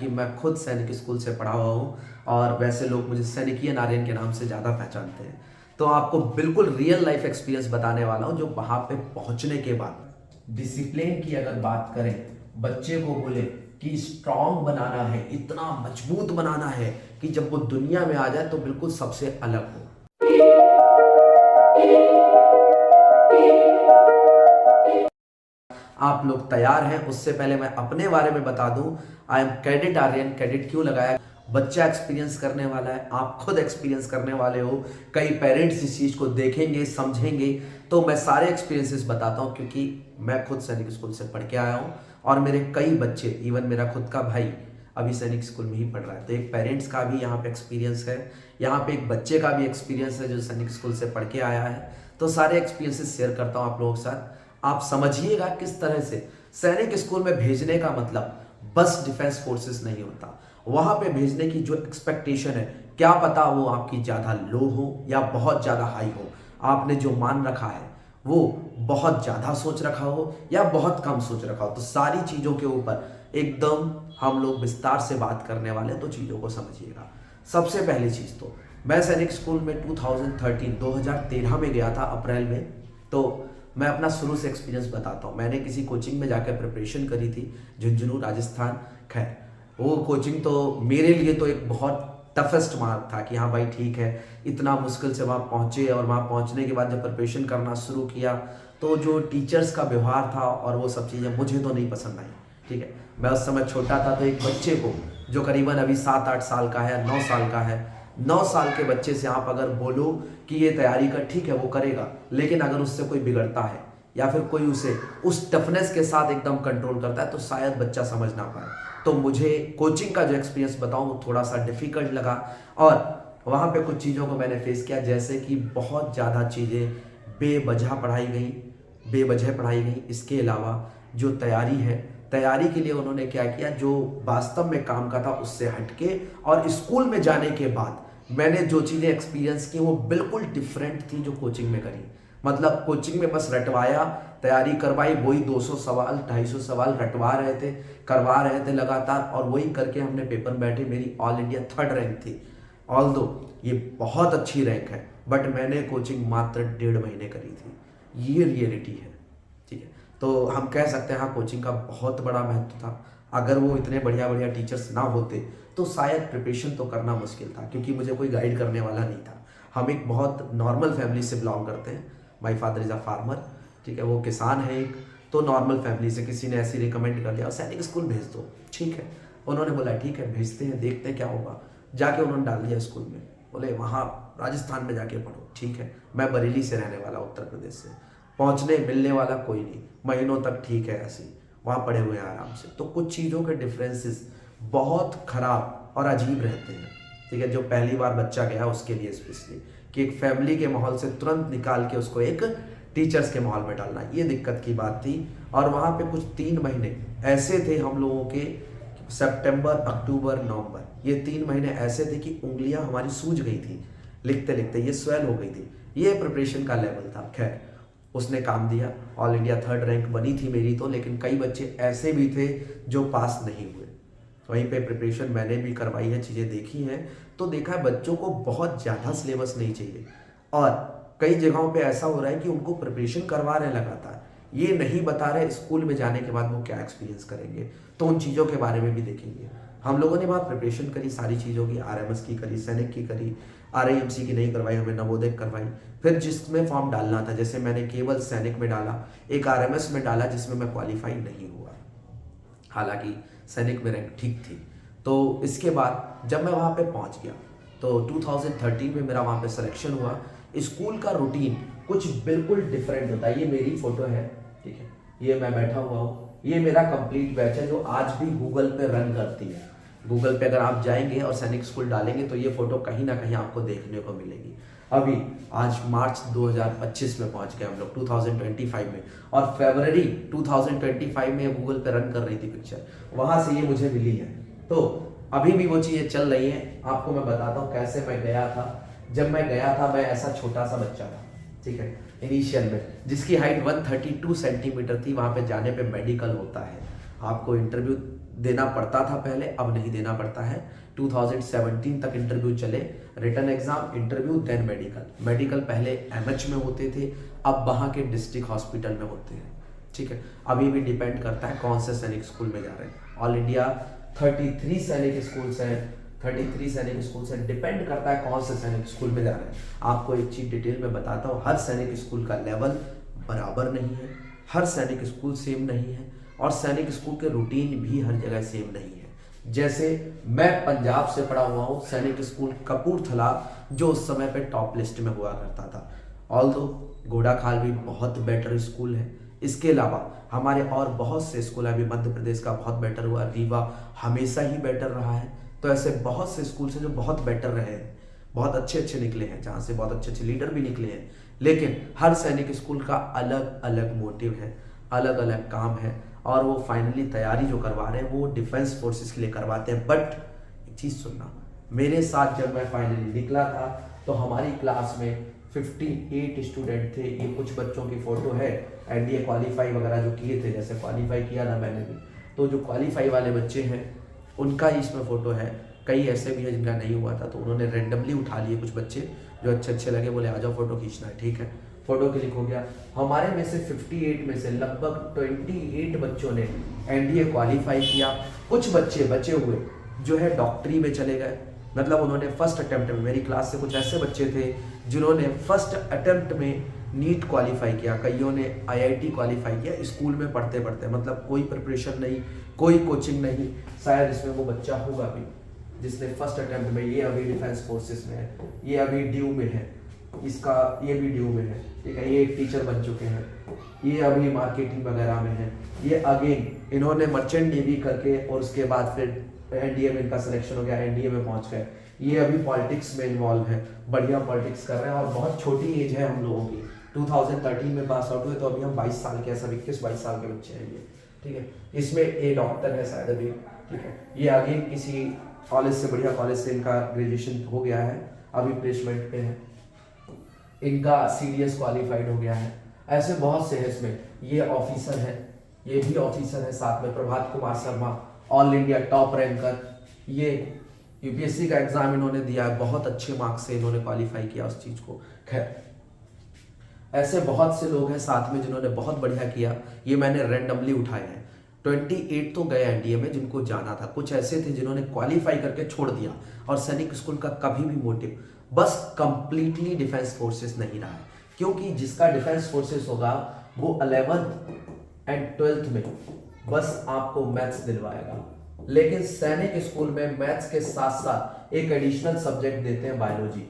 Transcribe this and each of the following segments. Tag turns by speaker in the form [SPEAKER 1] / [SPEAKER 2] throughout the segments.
[SPEAKER 1] क्योंकि मैं खुद सैनिक स्कूल से पढ़ा हुआ हूँ और वैसे लोग मुझे सैनिकीय नारायण के नाम से ज़्यादा पहचानते हैं। तो आपको बिल्कुल रियल लाइफ एक्सपीरियंस बताने वाला हूँ जो वहाँ पे पहुँचने के बाद डिसिप्लिन की अगर बात करें, बच्चे को बोले कि स्ट्रांग बनाना है, इतना मजबूत बनाना है कि जब वो दुनिया में आ जाए तो बिल्कुल सबसे अलग हो। आप लोग तैयार हैं? उससे पहले मैं अपने बारे में बता दूं, I am cadet Aryan. Cadet क्यों लगाया? बच्चा एक्सपीरियंस करने वाला है, आप खुद एक्सपीरियंस करने वाले हो, कई पेरेंट्स इस चीज़ को देखेंगे समझेंगे। तो मैं सारे एक्सपीरियंसेस बताता हूं क्योंकि मैं खुद सैनिक स्कूल से पढ़ के आया हूं और मेरे कई बच्चे, इवन मेरा खुद का भाई अभी सैनिक स्कूल में ही पढ़ रहा है। तो एक पेरेंट्स का भी यहाँ पे एक्सपीरियंस है, यहाँ पे एक बच्चे का भी एक्सपीरियंस है जो सैनिक स्कूल से पढ़ के आया है। तो सारे एक्सपीरियंसेस शेयर करता हूँ आप लोगों के साथ। आप समझिएगा किस तरह से सैनिक स्कूल में भेजने का मतलब बस डिफेंस फोर्सेस नहीं होता। वहां पे भेजने की जो एक्सपेक्टेशन है, क्या पता वो आपकी ज्यादा लो हो या बहुत ज्यादा हाई हो। आपने जो मान रखा है वो बहुत ज्यादा सोच रखा हो या बहुत कम सोच रखा हो। तो सारी चीजों के ऊपर एकदम हम लोग विस्तार से बात करने वाले हैं, तो चीजों को समझिएगा। सबसे पहली चीज तो मैं सैनिक स्कूल में 2013 में गया था अप्रैल में। तो मैं अपना शुरू से एक्सपीरियंस बताता हूँ। मैंने किसी कोचिंग में जाकर प्रिपरेशन करी थी, झुंझुनू राजस्थान। खैर वो कोचिंग तो मेरे लिए तो एक बहुत टफेस्ट मार्क था कि हाँ भाई ठीक है, इतना मुश्किल से वहाँ पहुँचे और वहाँ पहुँचने के बाद जब प्रिपरेशन करना शुरू किया तो जो टीचर्स का व्यवहार था और वो सब चीज़ें मुझे तो नहीं पसंद आई। ठीक है, मैं उस समय छोटा था, तो एक बच्चे को जो करीबन अभी 7-8 साल का है, 9 साल का है, 9 साल के बच्चे से आप अगर बोलो कि ये तैयारी कर, ठीक है वो करेगा, लेकिन अगर उससे कोई बिगड़ता है या फिर कोई उसे उस टफनेस के साथ एकदम कंट्रोल करता है तो शायद बच्चा समझ ना पाए। तो मुझे कोचिंग का जो एक्सपीरियंस बताऊं वो थोड़ा सा डिफिकल्ट लगा और वहाँ पे कुछ चीज़ों को मैंने फेस किया, जैसे कि बहुत ज़्यादा चीज़ें बेवजह पढ़ाई गई। इसके अलावा जो तैयारी है, तैयारी के लिए उन्होंने क्या किया, जो वास्तव में काम का था उससे हटके, और स्कूल में जाने के बाद मैंने जो चीज़ें एक्सपीरियंस की वो बिल्कुल डिफरेंट थी जो कोचिंग में करी। मतलब कोचिंग में बस रटवाया, तैयारी करवाई, वही 200 सवाल 250 सवाल रटवा रहे थे, करवा रहे थे लगातार, और वही करके हमने पेपर में बैठे। मेरी ऑल इंडिया 3rd रैंक थी। ऑल्दो ये बहुत अच्छी रैंक है, बट मैंने कोचिंग मात्र 1.5 महीने करी थी। ये रियलिटी है। ठीक है, तो हम कह सकते हैं हाँ कोचिंग का बहुत बड़ा महत्व था। अगर वो इतने बढ़िया बढ़िया टीचर्स ना होते तो शायद प्रिपरेशन तो करना मुश्किल था, क्योंकि मुझे कोई गाइड करने वाला नहीं था। हम एक बहुत नॉर्मल फैमिली से बिलोंग करते हैं। My father is a farmer. ठीक है, वो किसान है एक। तो नॉर्मल फैमिली से किसी ने ऐसी रिकमेंड कर दिया और सैनिक स्कूल भेज दो। ठीक है, उन्होंने बोला ठीक है भेजते हैं, देखते हैं क्या होगा। जाके उन्होंने डाल दिया स्कूल में, बोले वहाँ राजस्थान में जाके पढ़ो। ठीक है, मैं बरेली से रहने वाला, उत्तर प्रदेश से, पहुँचने मिलने वाला कोई नहीं, महीनों तक ठीक है ऐसे वहाँ पढ़े हुए हैं आराम से। तो कुछ चीज़ों के डिफरेंसेस बहुत खराब और अजीब रहते हैं। ठीक है, जो पहली बार बच्चा गया उसके लिए स्पेशली, कि एक फैमिली के माहौल से तुरंत निकाल के उसको एक टीचर्स के माहौल में डालना, ये दिक्कत की बात थी। और वहाँ पे कुछ 3 महीने ऐसे थे हम लोगों के, सितंबर, अक्टूबर, नवंबर, ये 3 महीने ऐसे थे कि उंगलियां हमारी सूज गई थी लिखते लिखते, ये स्वेल हो गई थी। ये प्रिपरेशन का लेवल था। खैर उसने काम दिया, ऑल इंडिया 3rd रैंक बनी थी मेरी तो, लेकिन कई बच्चे ऐसे भी थे जो पास नहीं हुए। वहीं पे प्रिपरेशन मैंने भी करवाई है, चीज़ें देखी हैं, तो देखा है बच्चों को बहुत ज़्यादा सिलेबस नहीं चाहिए। और कई जगहों पे ऐसा हो रहा है कि उनको प्रिपरेशन करवा रहे लगातार, ये नहीं बता रहे स्कूल में जाने के बाद वो क्या एक्सपीरियंस करेंगे। तो उन चीज़ों के बारे में भी देखेंगे। हम लोगों ने वहाँ प्रिपरेशन करी, सारी चीज़ों की, RMS की करी, सैनिक की करी, RIMC की नहीं करवाई, हमें नवोदय करवाई। फिर जिसमें फॉर्म डालना था, जैसे मैंने केवल सैनिक में डाला, एक RMS में डाला जिसमें मैं क्वालिफाई नहीं हुआ, हालांकि सैनिक में रैंक ठीक थी। तो इसके बाद जब मैं वहाँ पे पहुँच गया तो 2013 में मेरा वहाँ पे सिलेक्शन हुआ। स्कूल का रूटीन कुछ बिल्कुल डिफरेंट होता है। ये मेरी फोटो है, ठीक है, ये मैं बैठा हुआ हूँ, ये मेरा कंप्लीट बैच है जो आज भी गूगल पे रन करती है। गूगल पे अगर आप जाएंगे और सैनिक स्कूल डालेंगे तो ये फोटो कहीं ना कहीं आपको देखने को मिलेगी। अभी आज मार्च 2025 में पहुंच गए हम लोग 2025 में, और फरवरी 2025 में गूगल पे रन कर रही थी पिक्चर, वहां से ये मुझे मिली है। तो अभी भी वो चीजें चल रही हैं। आपको मैं बताता हूँ कैसे मैं गया था। जब मैं गया था मैं ऐसा छोटा सा बच्चा था, ठीक है, इनिशियल में, जिसकी हाइट 132 सेंटीमीटर थी। वहां पे जाने पे मेडिकल होता है, आपको इंटरव्यू देना पड़ता था पहले, अब नहीं देना पड़ता है। 2017 तक इंटरव्यू चले, written exam, interview, then medical. Medical पहले एमएच में होते थे, अब वहाँ के डिस्ट्रिक्ट हॉस्पिटल में होते हैं। ठीक है, अभी भी डिपेंड करता है कौन से सैनिक स्कूल में जा रहे हैं। ऑल इंडिया 33 सैनिक स्कूल्स हैं, 33 सैनिक स्कूल से डिपेंड करता है कौन से सैनिक स्कूल में जा रहे हैं। आपको एक चीज़ डिटेल में बताता हूँ, हर सैनिक स्कूल का लेवल बराबर नहीं है, हर सैनिक स्कूल सेम नहीं है, और सैनिक स्कूल के रूटीन भी हर जगह सेम नहीं है। जैसे मैं पंजाब से पढ़ा हुआ हूँ, सैनिक स्कूल कपूरथला जो उस समय पे टॉप लिस्ट में हुआ करता था। ऑल्दो घोड़ाखाल भी बहुत बेटर स्कूल है। इसके अलावा हमारे और बहुत से स्कूल, अभी मध्य प्रदेश का बहुत बेटर हुआ, रीवा हमेशा ही बेटर रहा है। तो ऐसे बहुत से स्कूल हैं जो बहुत बेटर रहे हैं, बहुत अच्छे अच्छे निकले हैं, जहाँ से बहुत अच्छे अच्छे लीडर भी निकले हैं। लेकिन हर सैनिक स्कूल का अलग अलग मोटिव है, अलग अलग काम है, और वो फाइनली तैयारी जो करवा रहे हैं वो डिफेंस फोर्सेस के लिए करवाते हैं। बट एक चीज़ सुनना, मेरे साथ जब मैं फाइनली निकला था तो हमारी क्लास में 58 स्टूडेंट थे। ये कुछ बच्चों की फ़ोटो है, एनडीए क्वालिफाई वगैरह जो किए थे, जैसे क्वालिफाई किया था मैंने भी, तो जो क्वालिफाई वाले बच्चे हैं उनका ही इसमें फ़ोटो है। कई ऐसे भी है जिनका नहीं हुआ था, तो उन्होंने रैंडमली उठा लिए कुछ बच्चे जो अच्छे अच्छे लगे, बोले आ जाओ फ़ोटो खींचना है। ठीक है, फ़ोटो क्लिक हो गया। हमारे में से 58 में से लगभग 28 बच्चों ने एनडीए क्वालिफाई किया। कुछ बच्चे बचे हुए जो है डॉक्टरी में चले गए, मतलब उन्होंने फर्स्ट अटेम्प्ट में, मेरी क्लास से कुछ ऐसे बच्चे थे जिन्होंने फर्स्ट अटेम्प्ट में नीट क्वालिफाई किया, कईयों ने आईआईटी क्वालिफाई किया स्कूल में पढ़ते पढ़ते, मतलब कोई प्रिपरेशन नहीं, कोई कोचिंग नहीं। शायद इसमें वो बच्चा होगा भी जिसने फर्स्ट अटेम्प्ट में, ये अभी डिफेंस फोर्सेस में है, ये अभी ड्यू में है, इसका ये भी ड्यू में है। ठीक है, ये एक टीचर बन चुके हैं, ये अभी मार्केटिंग वगैरह में है, ये अगेन इन्होंने मर्चेंट नेवी करके और उसके बाद फिर एनडीए में इनका सिलेक्शन हो गया, एनडीए में पहुंच गए। ये अभी पॉलिटिक्स में इन्वॉल्व है, बढ़िया पॉलिटिक्स कर रहे हैं, और बहुत छोटी एज है हम लोगों की। 2013 में पास आउट हुए, तो अभी हम 22 साल के, सब 21-22 साल के बच्चे हैं ये। ठीक है, इसमें ए डॉक्टर है शायद अभी। ठीक है, ये आगे किसी कॉलेज से, बढ़िया कॉलेज से इनका ग्रेजुएशन हो गया है, अभी प्लेसमेंट पे है, इनका सीडीएस क्वालिफाइड हो गया है। ऐसे बहुत से हैं इसमें। ये ऑफिसर है, ये भी ऑफिसर है साथ में, Prabhat Kumar Sharma, all India top ranker. ये यूपीएससी का एग्जाम इन्होंने दिया है, बहुत अच्छे मार्क्स से इन्होंने क्वालिफाई किया उस चीज को। खैर, ऐसे बहुत से लोग हैं साथ में जिन्होंने बहुत बढ़िया किया, ये मैंने रैंडमली उठाए हैं। 28 तो गए एनडीए में जिनको जाना था, कुछ ऐसे थे जिन्होंने क्वालिफाई करके छोड़ दिया, और सैनिक स्कूल का कभी भी मोटिव बस कंप्लीटली डिफेंस फोर्सेस नहीं रहा है, क्योंकि जिसका डिफेंस फोर्सेस होगा वो 11th एंड 12th में बस आपको मैथ्स दिलवाएगा। लेकिन सैनिक स्कूल में मैथ्स के साथ साथ एक एडिशनल सब्जेक्ट देते हैं बायोलॉजी।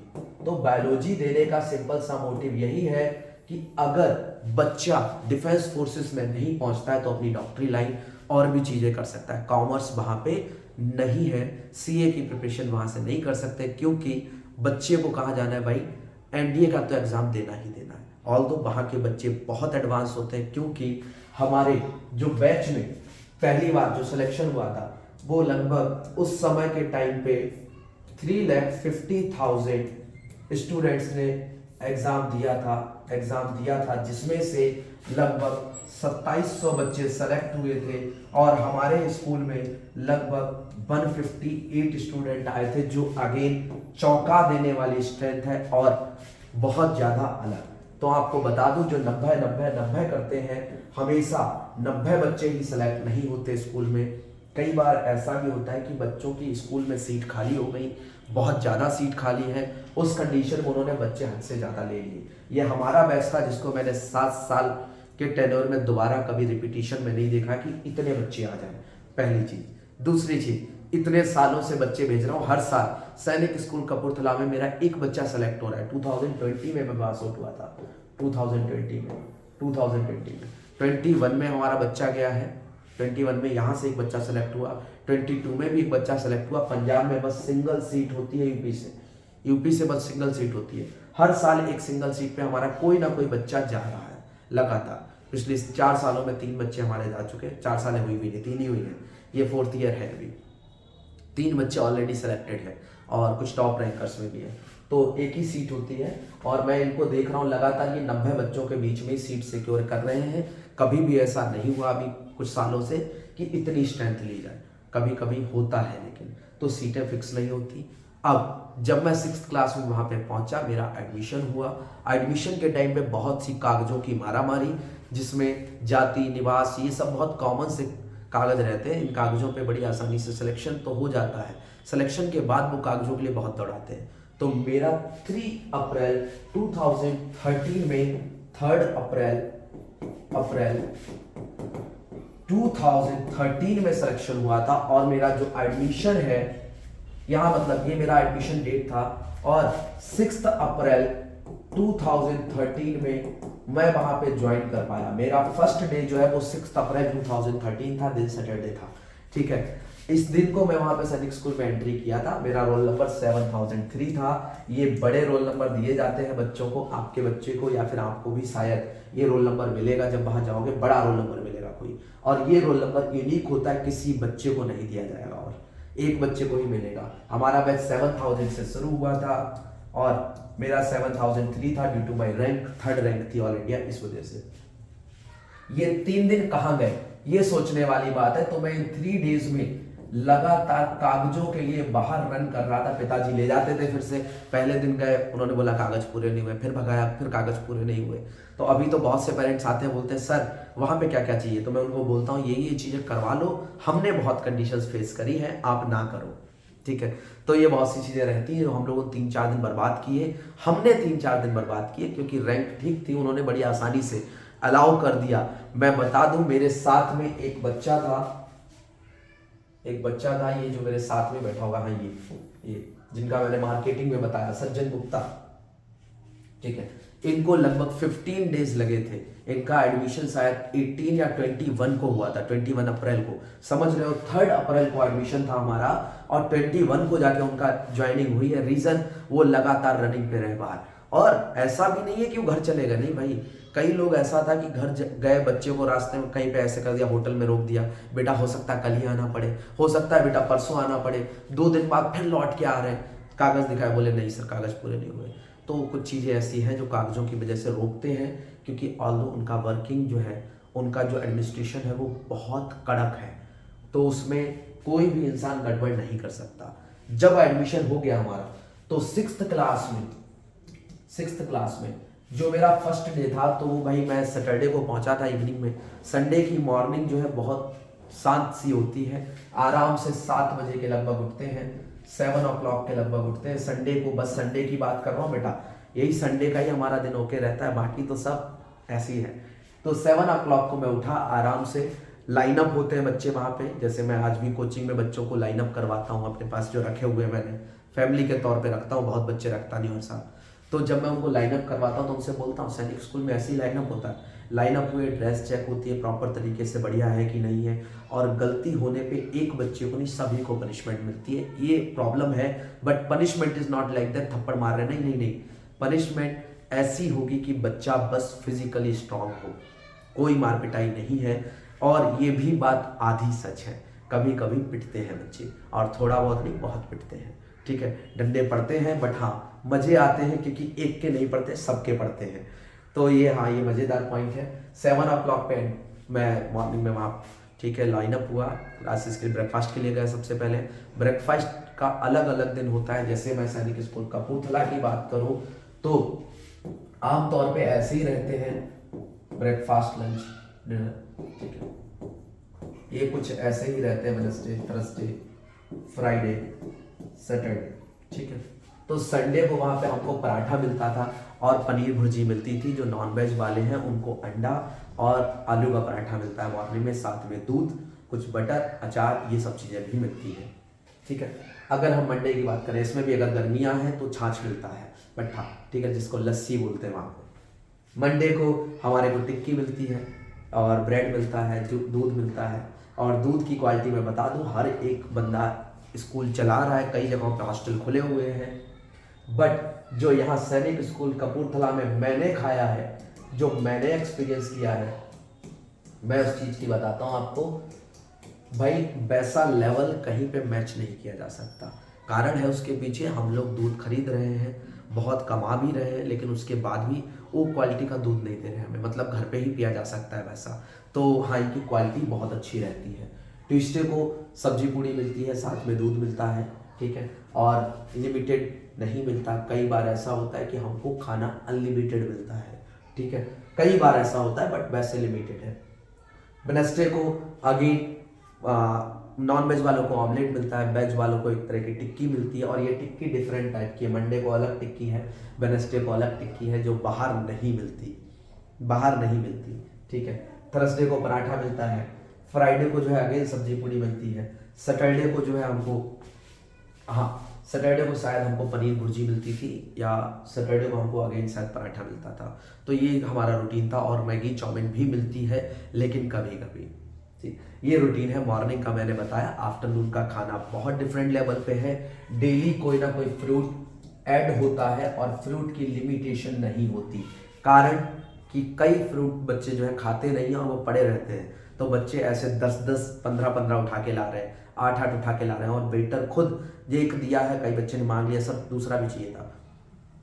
[SPEAKER 1] तो बायोलॉजी देने का सिंपल सा मोटिव यही है कि अगर बच्चा डिफेंस फोर्सेस में नहीं पहुंचता है तो अपनी डॉक्टरी लाइन और भी चीजें कर सकता है। कॉमर्स वहां पे नहीं है, सीए की प्रिपरेशन वहां से नहीं कर सकते, क्योंकि बच्चे को कहाँ जाना है भाई, एनडीए का तो एग्जाम देना ही देना है। ऑल्दो वहां के बच्चे बहुत एडवांस होते हैं, क्योंकि हमारे जो बैच में पहली बार जो सिलेक्शन हुआ था वो लगभग उस समय के टाइम पे 3,50,000 स्टूडेंट्स ने एग्जाम दिया था, जिसमें से लगभग 2700 बच्चे सेलेक्ट हुए थे, और हमारे स्कूल में लगभग 158 स्टूडेंट आए थे, जो अगेन चौंका देने वाली स्ट्रेंथ है और बहुत ज्यादा अलग। तो आपको बता दूं, जो 90 करते हैं, हमेशा 90 बच्चे ही सिलेक्ट नहीं होते स्कूल में। कई बार ऐसा भी होता है कि बच्चों की स्कूल में सीट खाली हो गई, बहुत ज़्यादा सीट खाली है, उस कंडीशन में उन्होंने बच्चे हद से ज़्यादा ले लिए। ये हमारा बैच था जिसको मैंने 7 साल के टेन्योर में दोबारा कभी रिपीटिशन में नहीं देखा कि इतने बच्चे आ जाए, पहली चीज़। दूसरी चीज़, इतने सालों से बच्चे भेज रहा हूँ, हर साल सैनिक स्कूल कपूरथला में मेरा एक बच्चा सेलेक्ट हो रहा है। 2020 में मैं पास आउट हुआ था, 2020 में 21 में हमारा बच्चा गया है, 21 में यहाँ से एक बच्चा सेलेक्ट हुआ, 22 में भी एक बच्चा सेलेक्ट हुआ। पंजाब में बस सिंगल सीट होती है, यूपी से बस सिंगल सीट होती है। हर साल एक सिंगल सीट पे हमारा कोई ना कोई बच्चा जा रहा है लगातार। पिछले 4 सालों में 3 बच्चे हमारे जा चुके हैं, 4 सालें हुई भी नहीं, 3 ही हुई हैं, ये 4th ईयर है अभी। 3 बच्चे ऑलरेडी सेलेक्टेड है, और कुछ टॉप रैंकर्स में भी है। तो एक ही सीट होती है, और मैं इनको देख रहा हूँ लगातार ये 90 बच्चों के बीच में सीट सिक्योर कर रहे हैं। कभी भी ऐसा नहीं हुआ अभी कुछ सालों से कि इतनी स्ट्रेंथ ली जाए। कभी कभी होता है, लेकिन तो सीटें फिक्स नहीं होती। अब जब मैं 6th क्लास में वहाँ पे पहुँचा, मेरा एडमिशन हुआ। एडमिशन के टाइम पे बहुत सी कागज़ों की मारामारी, जिसमें जाति, निवास, ये सब बहुत कॉमन से कागज़ रहते हैं। इन कागज़ों पे बड़ी आसानी से सिलेक्शन तो हो जाता है, सिलेक्शन के बाद वो कागज़ों के लिए बहुत दौड़ाते हैं। तो मेरा 3 अप्रैल 2013 में 3 अप्रैल 2013 में सिलेक्शन हुआ था। और मेरा जो एडमिशन है यहाँ, मतलब ये मेरा एडमिशन डेट था, और 6 अप्रैल 2013 में मैं वहां पे ज्वाइन कर पाया। मेरा फर्स्ट डे जो है वो 6 अप्रैल 2013 था, दिन सैटरडे था, ठीक है। इस दिन को मैं वहां पे सैनिक स्कूल में एंट्री किया था। मेरा रोल नंबर 7003 था। ये बड़े रोल नंबर दिए जाते हैं बच्चों को, आपके बच्चे को या फिर आपको भी शायद ये रोल नंबर मिलेगा जब वहां जाओगे, बड़ा रोल नंबर मिलेगा कोई। और ये रोल नंबर यूनिक होता है, किसी बच्चे को नहीं दिया जाएगा और एक बच्चे को ही मिलेगा। हमारा बैच 7000 से शुरू हुआ था और मेरा 7003 था, due to my rank 3rd rank थी ऑल इंडिया, इस वजह से। ये 3 दिन कहाँ गए ये सोचने वाली बात है। तो मैं इन 3 डेज में लगातार कागजों के लिए बाहर रन कर रहा था। पिताजी ले जाते थे, फिर से पहले दिन गए, उन्होंने बोला कागज पूरे नहीं हुए, फिर भगाया, फिर कागज पूरे नहीं हुए। तो अभी तो बहुत से पेरेंट्स आते हैं, बोलते हैं सर वहाँ पे क्या क्या चाहिए, तो मैं उनको बोलता हूँ ये चीज़ें करवा लो, हमने बहुत कंडीशंस फेस करी है, आप ना करो, ठीक है। तो ये बहुत सी चीज़ें रहती हैं जो हम लोगों ने 3-4 दिन बर्बाद किए। हमने 3-4 दिन बर्बाद किए क्योंकि रैंक ठीक थी, उन्होंने बड़ी आसानी से अलाउ कर दिया। मैं बता दूं, मेरे साथ में एक बच्चा था, ये जो मेरे साथ में बैठा होगा, हाँ ये जिनका मैंने मार्केटिंग में बताया, सज्जन गुप्ता, ठीक है। इनको लगभग 15 डेज लगे थे। इनका एडमिशन शायद 18 या 21 को हुआ था, 21 अप्रैल को, समझ रहे हो। 3 अप्रैल को एडमिशन था हमारा और 21 को जाके उनका ज्वाइनिंग हुई है। रीजन, वो लगातार रनिंग पे रहे बाहर। और ऐसा भी नहीं है कि वो घर चले गए, नहीं भाई, कई लोग ऐसा था कि घर गए, बच्चे को रास्ते में कहीं पे ऐसे कर दिया, होटल में रोक दिया, बेटा हो सकता है कल ही आना पड़े, हो सकता है बेटा परसों आना पड़े, 2 दिन बाद फिर लौट के आ रहे हैं, कागज दिखाए, बोले नहीं सर कागज पूरे नहीं हुए। तो कुछ चीज़ें ऐसी हैं जो कागजों की वजह से रोकते हैं, क्योंकि ऑल्दो उनका वर्किंग जो है, उनका जो एडमिनिस्ट्रेशन है वो बहुत कड़क है, तो उसमें कोई भी इंसान गड़बड़ नहीं कर सकता। जब एडमिशन हो गया हमारा, तो 6th क्लास में जो मेरा फर्स्ट डे था, तो वो भाई मैं सैटरडे को पहुंचा था इवनिंग में। संडे की मॉर्निंग जो है बहुत शांत सी होती है, आराम से 7 बजे के लगभग उठते हैं, 7 o'clock के लगभग उठते हैं संडे को। बस संडे की बात कर रहा हूँ बेटा, यही संडे का ही हमारा दिन ओके रहता है, बाकी तो सब ऐसी है। तो 7 o'clock को मैं उठा, आराम से लाइनअप होते हैं बच्चे वहाँ पे, जैसे मैं आज भी कोचिंग में बच्चों को लाइनअप करवाता हूँ, अपने पास जो रखे हुए मैंने फैमिली के तौर पे रखता हूँ, बहुत बच्चे रखता नहीं हर साल। तो जब मैं उनको लाइनअप करवाता हूँ तो उनसे बोलता हूँ सैनिक स्कूल में ऐसे ही लाइनअप होता है, लाइनअप हुए, ड्रेस चेक होती है प्रॉपर तरीके से, बढ़िया है कि नहीं है, और गलती होने पे एक बच्चे को नहीं सभी को पनिशमेंट मिलती है। ये प्रॉब्लम है, but punishment is not like that थप्पड़ मार रहे, नहीं, पनिशमेंट ऐसी होगी कि बच्चा बस फिजिकली स्ट्रांग हो, कोई मार पिटाई नहीं है। और ये भी बात आधी सच है, कभी कभी पिटते हैं बच्चे, और थोड़ा बहुत नहीं, बहुत पिटते हैं, ठीक है, डंडे पड़ते हैं, बट हाँ मजे आते हैं, क्योंकि एक के नहीं पड़ते, सबके पड़ते हैं। तो ये हाँ, ये मज़ेदार पॉइंट है। 7 o'clock पे मैं मॉर्निंग में वहाँ, ठीक है, लाइनअप हुआ, क्लासेस के ब्रेकफास्ट के लिए गए। सबसे पहले ब्रेकफास्ट का अलग अलग दिन होता है, जैसे मैं सैनिक स्कूल कपूरथला की बात करूँ तो आमतौर पे ऐसे ही रहते हैं, ब्रेकफास्ट, लंच, डिनर, ठीक है, ये कुछ ऐसे ही रहते हैं, वेडनेसडे, थर्सडे, फ्राइडे, सैटरडे, ठीक है। तो संडे को वहाँ पे हमको पराठा मिलता था और पनीर भुर्जी मिलती थी। जो नॉन वेज वाले हैं उनको अंडा और आलू का पराठा मिलता है मॉर्निंग में, साथ में दूध, कुछ बटर, अचार, ये सब चीज़ें भी मिलती है, ठीक है। अगर हम मंडे की बात करें, इसमें भी अगर गर्मियाँ हैं तो छाछ मिलता है, मट्ठा, ठीक है, जिसको लस्सी बोलते हैं वहाँ पे। मंडे को हमारे को टिक्की मिलती है और ब्रेड मिलता है, दूध मिलता है। और दूध की क्वालिटी मैं बता दूं, हर एक बंदा स्कूल चला रहा है, कई जगहों पे हॉस्टल खुले हुए हैं, बट जो यहाँ सैनिक स्कूल कपूरथला में मैंने खाया है, जो मैंने एक्सपीरियंस किया है, मैं उस चीज़ की बताता हूँ आपको भाई, वैसा लेवल कहीं पे मैच नहीं किया जा सकता। कारण है उसके पीछे, हम लोग दूध खरीद रहे हैं, बहुत कमा भी रहे हैं, लेकिन उसके बाद भी वो क्वालिटी का दूध नहीं दे रहे हमें, मतलब घर पे ही पिया जा सकता है वैसा। तो हाँ, इनकी क्वालिटी बहुत अच्छी रहती है, ट्यूसडे को सब्जी पूड़ी मिलती है, साथ में दूध मिलता है, ठीक है, और लिमिटेड नहीं मिलता। कई बार ऐसा होता है कि हमको खाना अनलिमिटेड मिलता है, ठीक है, कई बार ऐसा होता है, बट वैसे लिमिटेड है। वेडनेसडे को अगेन नॉन वेज वालों को ऑमलेट मिलता है, वेज वालों को एक तरह की टिक्की मिलती है, और ये टिक्की डिफरेंट टाइप की है। मंडे को अलग टिक्की है, वेडनेसडे को अलग टिक्की है, जो बाहर नहीं मिलती, ठीक है। थर्सडे को पराठा मिलता है, फ्राइडे को जो है अगेन सब्जी पूड़ी मिलती है, सैटरडे को जो है हमको, हाँ सैटरडे को शायद हमको पनीर भुर्जी मिलती थी, या सैटरडे को हमको अगेन शायद पराठा मिलता था। तो ये हमारा रूटीन था, और मैगी चाउमीन भी मिलती है लेकिन कभी कभी, ठीक। ये रूटीन है मॉर्निंग का, मैंने बताया। आफ्टरनून का खाना बहुत डिफरेंट लेवल पे है। डेली कोई ना कोई फ्रूट ऐड होता है, और फ्रूट की लिमिटेशन नहीं होती, कारण कि कई फ्रूट बच्चे जो है खाते नहीं हैं और वो पड़े रहते हैं। तो बच्चे ऐसे 10-10, 15-15 उठा के ला रहे हैं, 8-8 उठा के ला रहे हैं, और वेटर खुद एक दिया है, कई बच्चे ने मांग लिया, सब दूसरा भी चाहिए था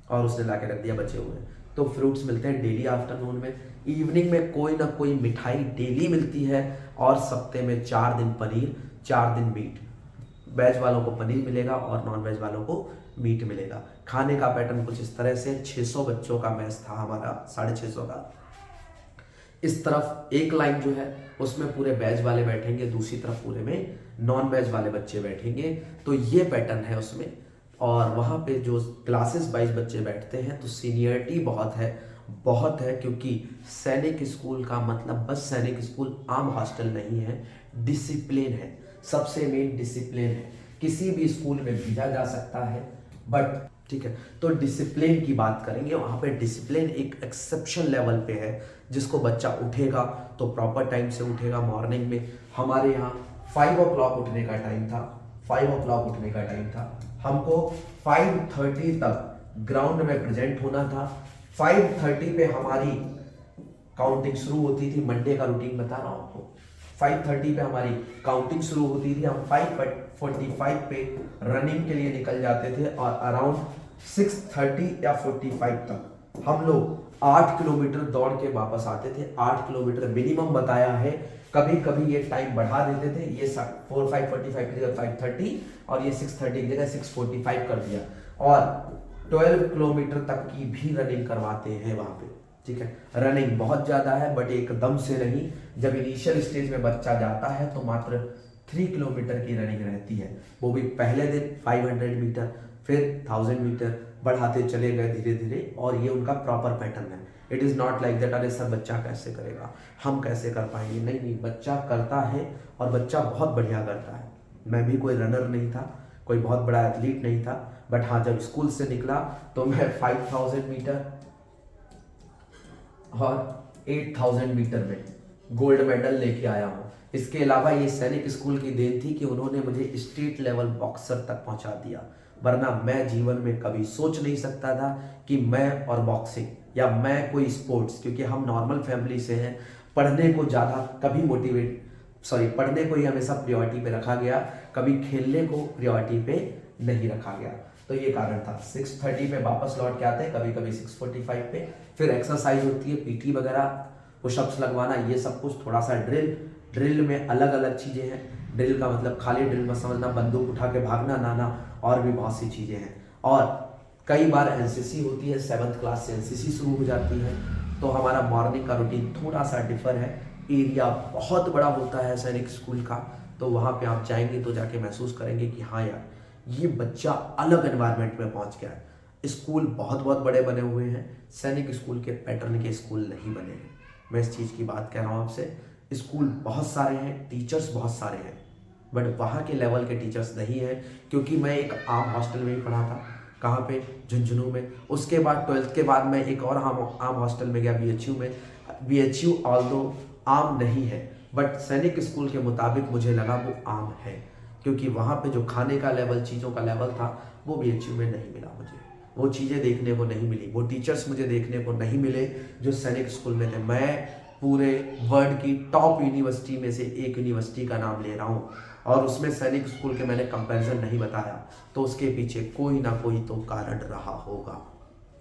[SPEAKER 1] और उसने ला के रख दिया, बचे हुए। तो फ्रूट्स मिलते हैं डेली आफ्टरनून में। इवनिंग में कोई ना कोई मिठाई डेली मिलती है, और सप्ते में 4 दिन पनीर, 4 दिन मीट। वेज वालों को पनीर मिलेगा और नॉन वेज वालों को मीट मिलेगा। खाने का पैटर्न कुछ इस तरह से, 600 बच्चों का मैच था हमारा, 650 का। इस तरफ एक लाइन जो है उसमें पूरे वेज वाले बैठेंगे, दूसरी तरफ पूरे में नॉन वेज वाले बच्चे बैठेंगे। तो ये पैटर्न है उसमें, और वहाँ पे जो क्लासेस वाइज बच्चे बैठते हैं, तो सीनियरिटी बहुत है, क्योंकि सैनिक स्कूल का मतलब बस सैनिक स्कूल आम हॉस्टल नहीं है, डिसिप्लिन है, सबसे मेन डिसिप्लिन है। किसी भी स्कूल में भेजा जा सकता है, बट ठीक है, तो डिसिप्लिन की बात करेंगे। वहाँ पे डिसिप्लिन एक एक्सेप्शन लेवल पे है, जिसको बच्चा उठेगा तो प्रॉपर टाइम से उठेगा। मॉर्निंग में हमारे यहाँ 5 o'clock उठने का टाइम था, 5 o'clock उठने का टाइम था। हमको 5:30 तक ग्राउंड में प्रेजेंट होना था। 5:30 पे हमारी काउंटिंग शुरू होती थी। मंडे का रूटीन बता रहा हूँ आपको। 5:30 पे हमारी काउंटिंग शुरू होती थी। हम 5:45 पे रनिंग के लिए निकल जाते थे, और अराउंड 6:30 या 45 तक हम लोग 8 किलोमीटर दौड़ के वापस आते थे। 8 किलोमीटर मिनिमम बताया है, कभी कभी ये टाइम बढ़ा देते थे। ये 5:45 की जगह 5:30, और ये 6:30 की जगह 6:45 कर दिया, और 12 किलोमीटर तक की भी रनिंग करवाते हैं वहाँ पे, ठीक है। रनिंग बहुत ज़्यादा है, बट एकदम से नहीं। जब इनिशियल स्टेज में बच्चा जाता है तो मात्र 3 किलोमीटर की रनिंग रहती है, वो भी पहले दिन 500 मीटर, फिर 1000 मीटर, बढ़ाते चले गए धीरे धीरे, और ये उनका प्रॉपर पैटर्न है। It is not like that अरे सर बच्चा कैसे करेगा, हम कैसे कर पाएंगे, नहीं, बच्चा करता है, और बच्चा बहुत बढ़िया करता है। मैं भी कोई रनर नहीं था, कोई बहुत बड़ा एथलीट नहीं था, बट हाँ जब स्कूल से निकला तो मैं 5000 मीटर और 8000 मीटर में गोल्ड मेडल लेके आया हूँ। इसके अलावा ये सैनिक स्कूल की देन थी कि उन्होंने मुझे स्टेट लेवल बॉक्सर तक पहुंचा दिया, वरना मैं जीवन में कभी सोच नहीं सकता था कि मैं और बॉक्सिंग या मैं कोई स्पोर्ट्स, क्योंकि हम नॉर्मल फैमिली से हैं, पढ़ने को ज़्यादा कभी पढ़ने को ही हमेशा प्रायोरिटी पे रखा गया, कभी खेलने को प्रायोरिटी पे नहीं रखा गया। तो ये कारण था। 6:30 पे वापस लौट के आते हैं, कभी कभी 6:45 पे। फिर एक्सरसाइज होती है, पीटी वगैरह, पुशअप्स लगवाना, ये सब कुछ, थोड़ा सा ड्रिल में अलग अलग चीज़ें हैं। ड्रिल का मतलब खाली ड्रिल में समझना, बंदूक उठा के भागना नाना, और भी बहुत सी चीज़ें हैं। और कई बार एनसीसी होती है, 7th क्लास से एनसीसी शुरू हो जाती है। तो हमारा मॉर्निंग का रूटीन थोड़ा सा डिफर है। एरिया बहुत बड़ा होता है सैनिक स्कूल का, तो वहाँ पे आप जाएंगे तो जाके महसूस करेंगे कि हाँ यार, ये बच्चा अलग एनवायरनमेंट में पहुँच गया है। स्कूल बहुत बहुत बड़े बने हुए हैं, सैनिक स्कूल के पैटर्न के स्कूल नहीं बने हैं। मैं इस चीज़ की बात कह रहा हूँ आपसे। स्कूल बहुत सारे हैं, टीचर्स बहुत सारे हैं, बट वहाँ के लेवल के टीचर्स नहीं हैं। क्योंकि मैं एक आम हॉस्टल में ही पढ़ा था, कहाँ पे, झुंझुनू में। उसके बाद 12th के बाद मैं एक और आम हॉस्टल में गया, BHU में। BHU ऑल्दो आम नहीं है, बट सैनिक स्कूल के मुताबिक मुझे लगा वो आम है, क्योंकि वहाँ पे जो खाने का लेवल, चीज़ों का लेवल था, वो BHU में नहीं मिला मुझे। वो चीज़ें देखने को नहीं मिली, वो टीचर्स मुझे देखने को नहीं मिले जो सैनिक स्कूल में थे। मैं पूरे वर्ल्ड की टॉप यूनिवर्सिटी में से एक यूनिवर्सिटी का नाम ले रहा हूँ, और उसमें सैनिक स्कूल के मैंने कंपैरिजन नहीं बताया, तो उसके पीछे कोई ना कोई तो कारण रहा होगा,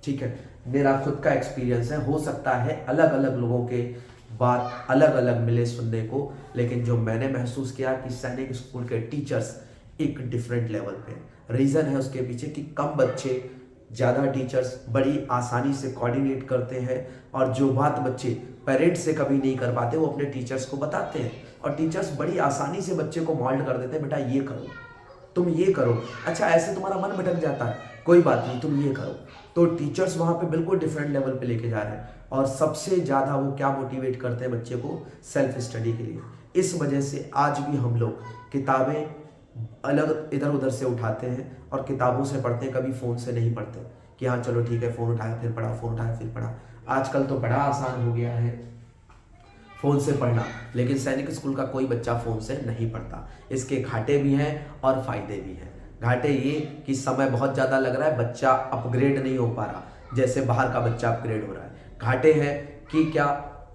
[SPEAKER 1] ठीक है। मेरा खुद का एक्सपीरियंस है, हो सकता है अलग अलग लोगों के बात अलग अलग मिले सुनने को, लेकिन जो मैंने महसूस किया कि सैनिक स्कूल के टीचर्स एक डिफरेंट लेवल पे। रीज़न है उसके पीछे कि कम बच्चे, ज़्यादा टीचर्स बड़ी आसानी से कोऑर्डिनेट करते हैं, और जो बात बच्चे पेरेंट्स से कभी नहीं कर पाते वो अपने टीचर्स को बताते हैं, और टीचर्स बड़ी आसानी से बच्चे को मोल्ड कर देते हैं, बेटा ये करो, तुम ये करो, अच्छा ऐसे तुम्हारा मन भटक जाता है, कोई बात नहीं तुम ये करो। तो टीचर्स वहाँ पे बिल्कुल डिफरेंट लेवल पे लेके जा रहे हैं, और सबसे ज़्यादा वो क्या मोटिवेट करते हैं बच्चे को, सेल्फ स्टडी के लिए। इस वजह से आज भी हम लोग किताबें अलग इधर उधर से उठाते हैं और किताबों से पढ़ते हैं, कभी फ़ोन से नहीं पढ़ते कि हाँ चलो ठीक है फ़ोन उठाया फिर पढ़ा, फ़ोन उठाया फिर पढ़ा। आजकल तो बड़ा आसान हो गया है फ़ोन से पढ़ना, लेकिन सैनिक स्कूल का कोई बच्चा फ़ोन से नहीं पढ़ता। इसके घाटे भी हैं और फ़ायदे भी हैं। घाटे ये कि समय बहुत ज़्यादा लग रहा है, बच्चा अपग्रेड नहीं हो पा रहा जैसे बाहर का बच्चा अपग्रेड हो रहा है। घाटे हैं कि क्या,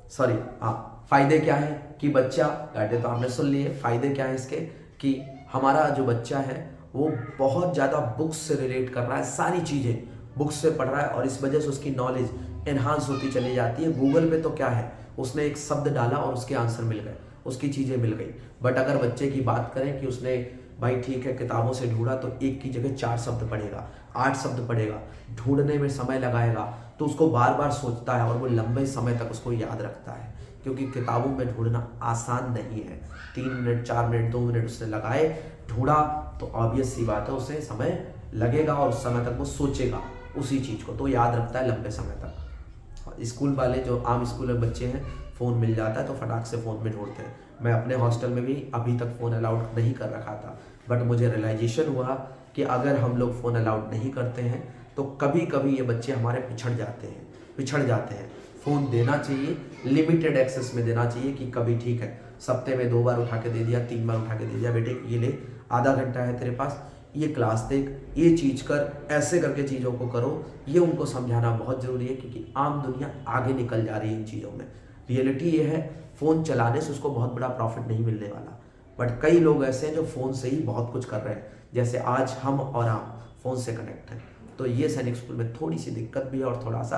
[SPEAKER 1] सॉरी हाँ, फ़ायदे क्या है कि बच्चा, घाटे तो आपने सुन लिए, फ़ायदे क्या है इसके कि हमारा जो बच्चा है वो बहुत ज़्यादा बुक्स से रिलेट कर रहा है, सारी चीज़ें बुक्स से पढ़ रहा है, और इस वजह से उसकी नॉलेज एनहांस होती चली जाती है। गूगल पे तो क्या है, उसने एक शब्द डाला और उसके आंसर मिल गए, उसकी चीज़ें मिल गई। बट अगर बच्चे की बात करें कि उसने भाई ठीक है किताबों से ढूंढा तो एक की जगह 4 शब्द पढ़ेगा, 8 शब्द पढ़ेगा, ढूंढने में समय लगाएगा, तो उसको बार बार सोचता है और वो लंबे समय तक उसको याद रखता है, क्योंकि किताबों में ढूंढना आसान नहीं है। 3 मिनट 4 मिनट 2 मिनट उसने लगाए, ढूंढा, तो ऑब्वियस सी बात है उसे समय लगेगा और उस समय तक वो सोचेगा उसी चीज़ को, तो याद रखता है लंबे समय तक। स्कूल वाले जो आम स्कूल में बच्चे हैं, फ़ोन मिल जाता है तो फटाक से फ़ोन में ढूंढते हैं। मैं अपने हॉस्टल में भी अभी तक फ़ोन अलाउड नहीं कर रखा था, बट मुझे रियलाइजेशन हुआ कि अगर हम लोग फ़ोन अलाउड नहीं करते हैं तो कभी कभी ये बच्चे हमारे पिछड़ जाते हैं। फ़ोन देना चाहिए, लिमिटेड एक्सेस में देना चाहिए कि कभी ठीक है सप्ते में 2 बार उठा के दे दिया, 3 बार उठा के दे दिया, बेटे ये ले आधा घंटा है तेरे पास, ये क्लास देख, ये चीज़ कर, ऐसे करके चीज़ों को करो। ये उनको समझाना बहुत ज़रूरी है, क्योंकि आम दुनिया आगे निकल जा रही है इन चीज़ों में। रियलिटी ये है, फ़ोन चलाने से उसको बहुत बड़ा प्रॉफिट नहीं मिलने वाला, बट कई लोग ऐसे हैं जो फ़ोन से ही बहुत कुछ कर रहे हैं, जैसे आज हम और आप फ़ोन से कनेक्ट हैं। तो ये सैनिक स्कूल में थोड़ी सी दिक्कत भी है और थोड़ा सा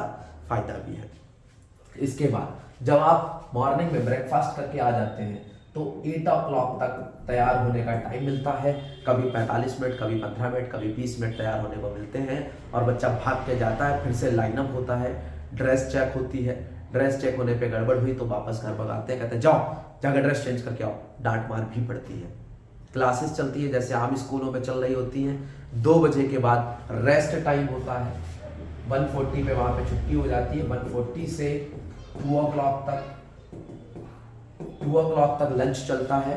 [SPEAKER 1] फ़ायदा भी है। इसके बाद जब आप मॉर्निंग में ब्रेकफास्ट करके आ जाते हैं तो 8 o'clock तक तैयार होने का टाइम मिलता है, कभी 45 मिनट, कभी 15 मिनट, कभी 20 मिनट तैयार होने को मिलते हैं, और बच्चा भाग के जाता है, फिर से लाइनअप होता है, ड्रेस चेक होती है, ड्रेस चेक होने पे गड़बड़ हुई तो वापस घर भगाते हैं, कहते हैं जाओ जाकर ड्रेस चेंज करके आओ, डांट मार भी पड़ती है। क्लासेस चलती है जैसे आम स्कूलों में चल रही होती हैं, 2 बजे के बाद रेस्ट टाइम होता है, 1:40 पे वहाँ पे छुट्टी हो जाती है, 1:40 से 2 o'clock तक 2 o'clock तक लंच चलता है,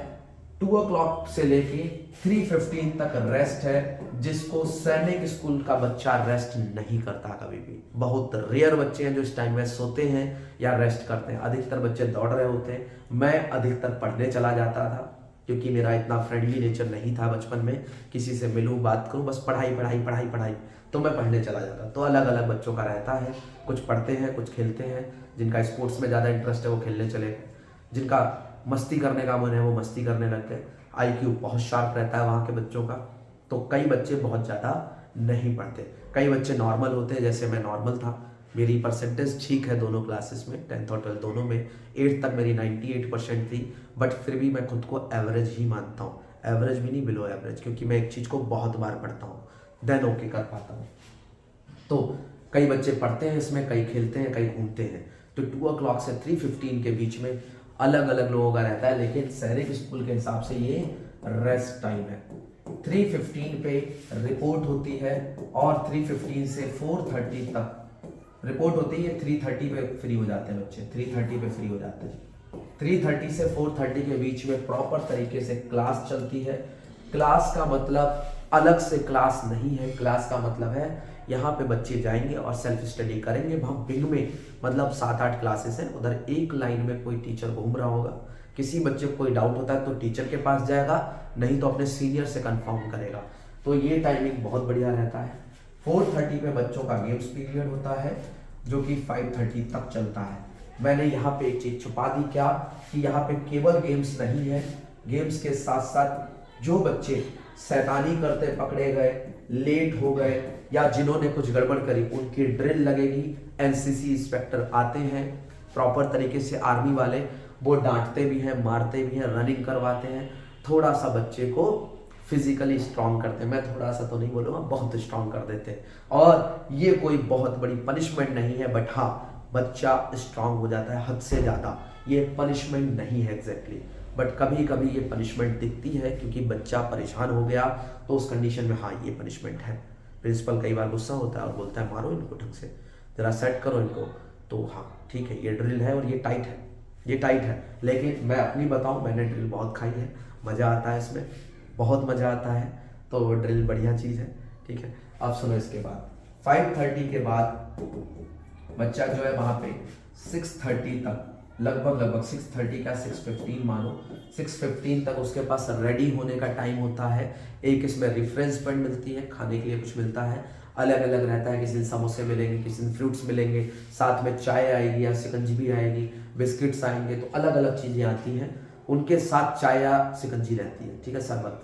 [SPEAKER 1] 2 o'clock से लेके 3:15 तक रेस्ट है, जिसको सैनिक स्कूल का बच्चा रेस्ट नहीं करता कभी भी। बहुत रेयर बच्चे हैं जो इस टाइम में सोते हैं या रेस्ट करते हैं, अधिकतर बच्चे दौड़ रहे होते हैं। मैं अधिकतर पढ़ने चला जाता था, क्योंकि मेरा इतना फ्रेंडली नेचर नहीं था बचपन में, किसी से मिलूँ बात करूँ, बस पढ़ाई पढ़ाई पढ़ाई पढ़ाई, तो मैं पढ़ने चला जाता। तो अलग अलग बच्चों का रहता है, कुछ पढ़ते हैं कुछ खेलते हैं, जिनका स्पोर्ट्स में ज़्यादा इंटरेस्ट है वो खेलने चले गए, जिनका मस्ती करने का मन है वो मस्ती करने लग गए। IQ बहुत शार्प रहता है वहाँ के बच्चों का, तो कई बच्चे बहुत ज़्यादा नहीं पढ़ते, कई बच्चे नॉर्मल होते हैं, जैसे मैं नॉर्मल था। मेरी परसेंटेज ठीक है दोनों क्लासेस में, 10th और 12th दोनों में, 8th तक मेरी 98% थी, बट फिर भी मैं खुद को एवरेज ही मानता हूँ, एवरेज भी नहीं बिलो एवरेज, क्योंकि मैं एक चीज़ को बहुत बार पढ़ता हूँ देन ओके कर पाता हूँ। तो कई बच्चे पढ़ते हैं इसमें, कई खेलते हैं, कई घूमते हैं। तो 2 o'clock से 3:15 के बीच में अलग अलग लोगों का रहता है, लेकिन सैनिक स्कूल के हिसाब से ये रेस्ट टाइम है। 3:15 पे रिपोर्ट होती है और 3:15 से 4:30 तक रिपोर्ट होती है, 3:30 पे फ्री हो जाते हैं बच्चे, 3:30 पे फ्री हो जाते हैं। 3:30 से 4:30 के बीच में प्रॉपर तरीके से क्लास चलती है। क्लास का मतलब अलग से क्लास नहीं है, क्लास का मतलब है यहाँ पे बच्चे जाएंगे और सेल्फ स्टडी करेंगे। वहाँ विंग में मतलब 7-8 क्लासेस हैं, उधर एक लाइन में कोई टीचर घूम रहा होगा, किसी बच्चे को कोई डाउट होता है तो टीचर के पास जाएगा, नहीं तो अपने सीनियर से कंफर्म करेगा। तो ये टाइमिंग बहुत बढ़िया रहता है। 4:30 पे बच्चों का गेम्स पीरियड होता है जो कि 5:30 तक चलता है। मैंने यहाँ पे एक चीज छुपा दी क्या, कि यहाँ पे केवल गेम्स नहीं है, गेम्स के साथ साथ जो बच्चे शैतानी करते पकड़े गए, लेट हो गए या जिन्होंने कुछ गड़बड़ करी, उनकी ड्रिल लगेगी। NCC इंस्पेक्टर आते हैं, प्रॉपर तरीके से आर्मी वाले वो डांटते भी हैं, मारते भी हैं, रनिंग करवाते हैं, थोड़ा सा बच्चे को फिजिकली स्ट्रांग करते हैं। मैं थोड़ा सा तो नहीं बोलूँगा, बहुत स्ट्रांग कर देते हैं। और ये कोई बहुत बड़ी पनिशमेंट नहीं है, बट हाँ बच्चा स्ट्रांग हो जाता है हद से ज़्यादा। ये पनिशमेंट नहीं है एग्जैक्टली, बट कभी कभी ये पनिशमेंट दिखती है क्योंकि बच्चा परेशान हो गया तो उस कंडीशन में हाँ ये पनिशमेंट है। प्रिंसिपल कई बार गुस्सा होता है और बोलता है मारो इनको ढंग से, ज़रा सेट करो इनको, तो हाँ ठीक है ये ड्रिल है और ये टाइट है, ये टाइट है। लेकिन मैं अपनी बताऊँ, मैंने ड्रिल बहुत खाई है, मज़ा आता है इसमें, बहुत मज़ा आता है। तो ड्रिल बढ़िया चीज़ है, ठीक है। अब सुनो, इसके बाद 5:30 के बाद बच्चा जो है वहाँ पे 6:30 तक, लगभग 6:30 का 6:15 मानो, 6:15 तक उसके पास रेडी होने का टाइम होता है। एक इसमें रिफरेंस पॉइंट मिलती है, खाने के लिए कुछ मिलता है, अलग अलग रहता है, किसी दिन समोसे मिलेंगे, किसी दिन फ्रूट्स मिलेंगे, साथ में चाय आएगी या शिकंजी भी आएगी, बिस्किट्स आएंगे, तो अलग अलग चीज़ें आती हैं। उनके साथ चाय या शिकंजी रहती है, ठीक है, शरबत,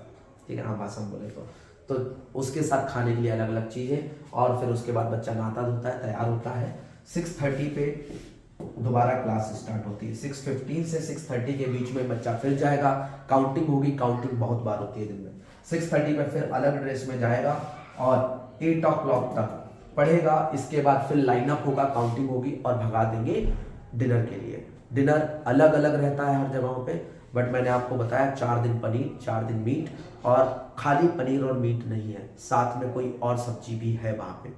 [SPEAKER 1] ठीक है, हाँ भाषा में बोले तो उसके साथ खाने के लिए अलग अलग चीज़ें। और फिर उसके बाद बच्चा नहाता धोता है, तैयार होता है। 6:30 पे दोबारा क्लास स्टार्ट होती है। 6:15 से 6:30 के बीच में बच्चा फिर जाएगा, काउंटिंग होगी, काउंटिंग बहुत बार होती है दिन में। 6:30 पे फिर अलग ड्रेस में जाएगा और 8 o'clock तक पढ़ेगा। इसके बाद फिर लाइनअप होगा, काउंटिंग होगी और भगा देंगे डिनर के लिए। डिनर अलग अलग रहता है हर जगहों पे, बट मैंने आपको बताया 4 दिन पनीर, 4 दिन मीट, और खाली पनीर और मीट नहीं है, साथ में कोई और सब्जी भी है वहाँ पे,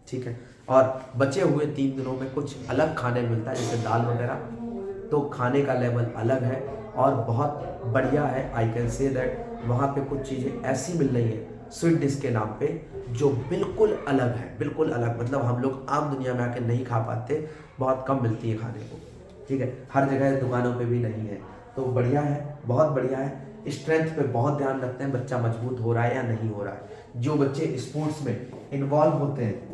[SPEAKER 1] ठीक है। और बचे हुए 3 दिनों में कुछ अलग खाने मिलता है, जैसे दाल वगैरह, तो खाने का लेवल अलग है और बहुत बढ़िया है। आई कैन से दैट वहाँ पे कुछ चीज़ें ऐसी मिल रही है स्वीट डिश के नाम पे जो बिल्कुल अलग है, बिल्कुल अलग, मतलब हम लोग आम दुनिया में आके नहीं खा पाते, बहुत कम मिलती है खाने को, ठीक है, हर जगह दुकानों पे भी नहीं है। तो बढ़िया है, बहुत बढ़िया है। स्ट्रेंथ पे बहुत ध्यान रखते हैं, बच्चा मजबूत हो रहा है या नहीं हो रहा है। जो बच्चे स्पोर्ट्स में इन्वॉल्व होते हैं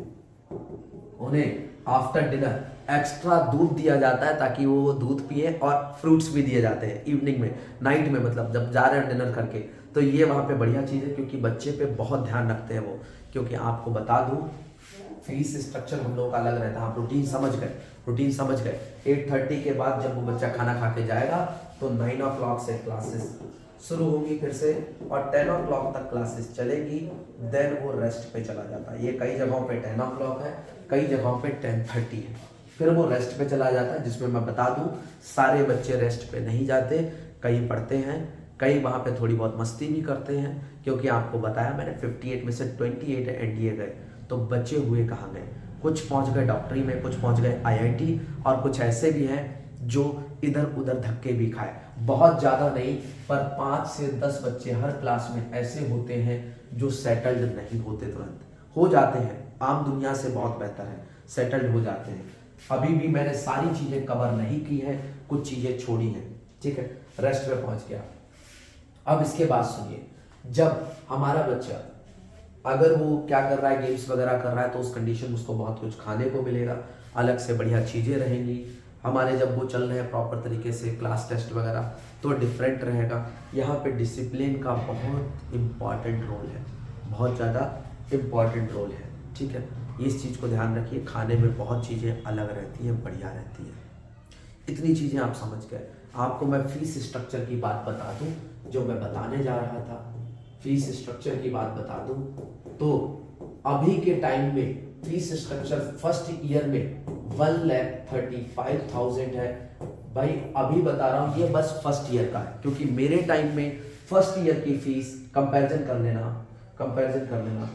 [SPEAKER 1] उन्हें आफ्टर डिनर एक्स्ट्रा दूध दिया जाता है ताकि वो दूध पिए, और फ्रूट्स भी दिए जाते हैं इवनिंग में, नाइट में, मतलब जब जा रहे हैं डिनर करके। तो ये वहाँ पे बढ़िया चीज़ है क्योंकि बच्चे पे बहुत ध्यान रखते हैं वो। क्योंकि आपको बता दूँ, फीस स्ट्रक्चर हम लोगों का अलग रहता है, आप रूटीन समझ गए, रूटीन समझ गए। 8:30 के बाद जब वो बच्चा खाना खा के जाएगा तो 9 o'clock से क्लासेस शुरू होंगी फिर से, और 10 o'clock तक क्लासेस चलेगी, देन वो रेस्ट पे चला जाता है। ये कई जगहों पे 10 o'clock है, कई जगहों पे 10:30 है, फिर वो रेस्ट पे चला जाता है। जिसमें मैं बता दूं, सारे बच्चे रेस्ट पे नहीं जाते, कई पढ़ते हैं, कई वहाँ पे थोड़ी बहुत मस्ती भी करते हैं। क्योंकि आपको बताया मैंने 58 में से 28 एनडीए गए, तो बचे हुए कहाँ गए? कुछ पहुँच गए डॉक्टरी में, कुछ पहुँच गए आईआईटी, और कुछ ऐसे भी हैं जो इधर उधर धक्के भी खाए। बहुत ज़्यादा नहीं, पर 5 से 10 बच्चे हर क्लास में ऐसे होते हैं जो सेटल्ड नहीं होते, तुरंत हो जाते हैं, आम दुनिया से बहुत बेहतर है, सेटल्ड हो जाते हैं। अभी भी मैंने सारी चीज़ें कवर नहीं की हैं, कुछ चीज़ें छोड़ी हैं, ठीक है, रेस्ट पे पहुंच गया। अब इसके बाद सुनिए, जब हमारा बच्चा अगर वो क्या कर रहा है, गेम्स वगैरह कर रहा है, तो उस कंडीशन में उसको बहुत कुछ खाने को मिलेगा, अलग से बढ़िया चीज़ें रहेंगी हमारे। जब वो चल रहे हैं प्रॉपर तरीके से क्लास टेस्ट वगैरह, तो डिफरेंट रहेगा। यहाँ पे डिसिप्लिन का बहुत इम्पॉर्टेंट रोल है, बहुत ज़्यादा इम्पॉर्टेंट रोल है, ठीक है। इस चीज़ को ध्यान रखिए, खाने में बहुत चीज़ें अलग रहती हैं, बढ़िया रहती हैं। इतनी चीज़ें आप समझ गए। आपको मैं फीस स्ट्रक्चर की बात बता दूं, जो मैं बताने जा रहा था, फीस स्ट्रक्चर की बात बता दूं, तो अभी के टाइम में फीस स्ट्रक्चर फर्स्ट ईयर में 1,35,000 है। भाई अभी बता रहा हूँ, ये बस फर्स्ट ईयर का है, क्योंकि मेरे टाइम में फर्स्ट ईयर की फीस कंपैरिजन कर लेना,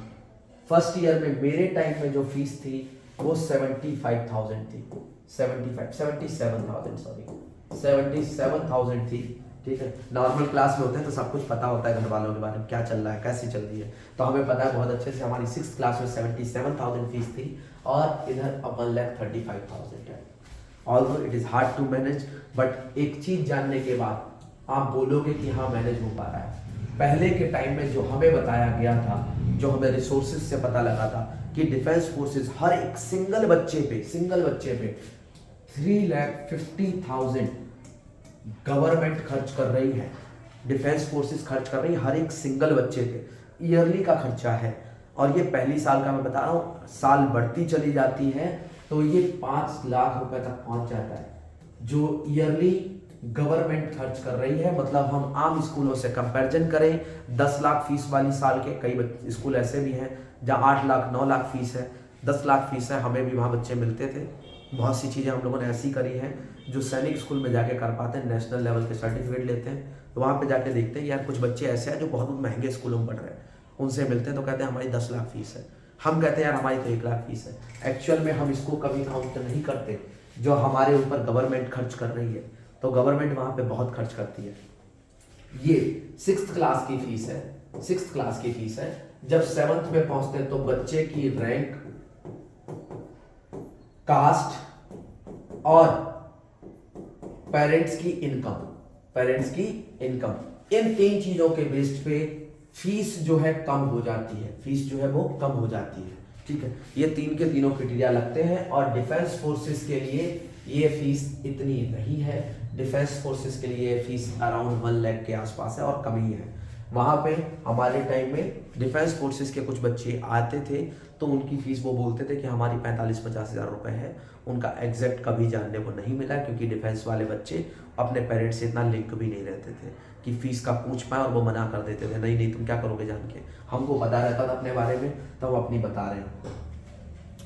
[SPEAKER 1] फर्स्ट ईयर में मेरे टाइम में जो फीस थी वो 75,000 थी, 77,000 थी, ठीक है। नॉर्मल क्लास में होते हैं तो सब कुछ पता होता है घर वालों के बारे में, क्या चल रहा है, कैसी चल रही है, तो हमें पता है बहुत अच्छे से। हमारी 6th क्लास में 77,000 फीस थी और इधर अब 1,35,000 है। Although it is hard to manage, but एक चीज़ जानने के बाद आप बोलोगे कि हाँ मैनेज हो पा रहा है। पहले के टाइम में जो हमें बताया गया था, जो हमें रिसोर्सेज से पता लगा था कि डिफेंस फोर्सेस हर एक सिंगल बच्चे पे 3,50,000 गवर्नमेंट खर्च कर रही है, डिफेंस फोर्सेस खर्च कर रही है हर एक सिंगल बच्चे पे, ईयरली का खर्चा है। और ये पहली साल का मैं बता रहा हूँ, साल बढ़ती चली जाती है तो ये 5 लाख रुपए तक पहुंच जाता है। जो ईयरली गवर्नमेंट खर्च कर रही है, मतलब हम आम स्कूलों से कंपैरिजन करें, 10 लाख फीस वाली साल के कई स्कूल ऐसे भी हैं जहाँ 8 लाख 9 लाख फीस है, 10 लाख फीस है, हमें भी वहाँ बच्चे मिलते थे। बहुत सी चीज़ें हम लोगों ने ऐसी करी हैं जो सैनिक स्कूल में जाके कर पाते हैं, नेशनल लेवल के सर्टिफिकेट लेते हैं, तो वहाँ पे जाके देखते हैं यार कुछ बच्चे ऐसे हैं जो बहुत महंगे स्कूलों में पढ़ रहे हैं, उनसे मिलते हैं तो कहते हैं हमारी 10 लाख फीस है, हम कहते हैं यार हमारी तो 1 लाख फीस है। एक्चुअल में हम इसको कभी काउंट नहीं करते जो हमारे ऊपर गवर्नमेंट खर्च कर रही है, तो गवर्नमेंट वहाँ पे बहुत खर्च करती है। ये 6th क्लास की फीस है, 6th क्लास की फीस है। जब 7th में पहुंचते हैं तो बच्चे की रैंक, कास्ट और पेरेंट्स की इनकम, इन 3 चीजों के बेस्ड पे फीस जो है कम हो जाती है, फीस जो है वो कम हो जाती है। ठीक है, ये 3 के तीनों क्राइटेरिया लगते हैं। और डिफेंस फोर्सेस के लिए ये फीस इतनी नहीं है, डिफेंस फोर्सेस के लिए फीस अराउंड 1 लाख के आसपास है और कम ही है। वहाँ पे हमारे टाइम में डिफेंस फोर्सेस के कुछ बच्चे आते थे तो उनकी फीस वो बोलते थे कि हमारी 45-50 हज़ार रुपये है। उनका एग्जैक्ट कभी जानने को नहीं मिला क्योंकि डिफेंस वाले बच्चे अपने पेरेंट्स से इतना लिंक भी नहीं रहते थे कि फीस का पूछ पाए, और वो मना कर देते थे, नहीं नहीं तुम क्या करोगे जान के। हमको पता रहता था अपने बारे में, तो हम अपनी बता रहे हैं।